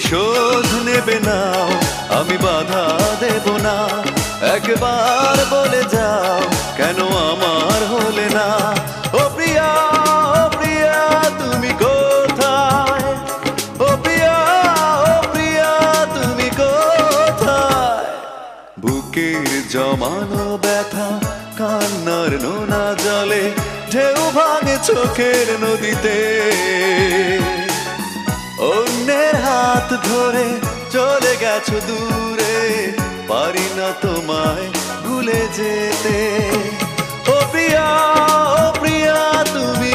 প্রতিশোধ নেবে নাও, আমি বাধা দেব না। একবার বলে যাও, কেন আমার হলে না? ও প্রিয়া, ও প্রিয়া তুমি কোথায়? ও প্রিয়া, ও প্রিয়া তুমি কোথায়? বুকের জমানো ব্যথা কান্নার নোনা জলে ঢেউ ভাঙে চোখের নদীতে। অন্যের হাত ধরে চলে গেছো দূরে, পারি না তোমায় ভুলে যেতে। ও প্রিয়া, ও প্রিয়া তুমি